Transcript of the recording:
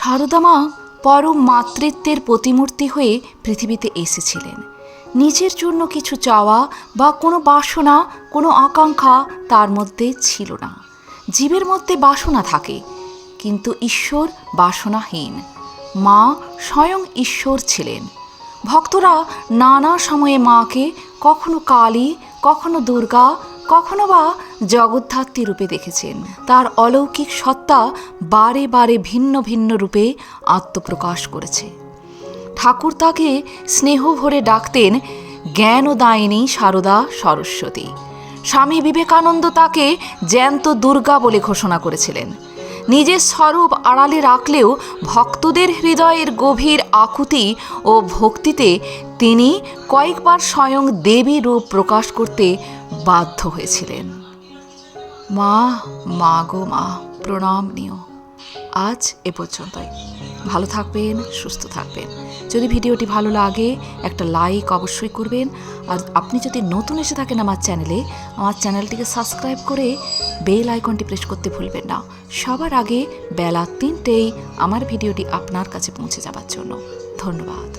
সারদা মা পরম মাতৃত্বের প্রতিমূর্তি হয়ে পৃথিবীতে এসেছিলেন। নিজের জন্য কিছু চাওয়া বা কোনো বাসনা, কোনো আকাঙ্ক্ষা তার মধ্যে ছিল না। জীবের মধ্যে বাসনা থাকে, কিন্তু ঈশ্বর বাসনাহীন। মা স্বয়ং ঈশ্বর ছিলেন। ভক্তরা নানা সময়ে মাকে কখনো কালী, কখনো দুর্গা, কখনো বা জগদ্ধাত্রী রূপে দেখেছেন। তার অলৌকিক সত্তা বারে বারে ভিন্ন ভিন্ন রূপে আত্মপ্রকাশ করেছে। ঠাকুর তাকে স্নেহ ভরে ডাকতেন জ্ঞানদায়িনী সারদা সরস্বতী। স্বামী বিবেকানন্দ তাকে জ্যান্ত দুর্গা বলে ঘোষণা করেছিলেন। নিজের স্বরূপ আড়ালে রাখলেও ভক্তদের হৃদয়ের গভীর আকুতি ও ভক্তিতে তিনি কয়েকবার স্বয়ং দেবী রূপ প্রকাশ করতে বাধ্য হয়েছিলেন। মা, মা গো মা, প্রণাম নিও। আজ এ পর্যন্তই। ভালো থাকবেন, সুস্থ থাকবেন। যদি ভিডিওটি ভালো লাগে একটা লাইক অবশ্যই করবেন। আর আপনি যদি নতুন এসে থাকেন আমার চ্যানেলটিকে সাবস্ক্রাইব করে বেল আইকনটি প্রেস করতে ভুলবেন না, সবার আগে বেলা 3টেই আমার ভিডিওটি আপনার কাছে পৌঁছে যাবার জন্য। ধন্যবাদ।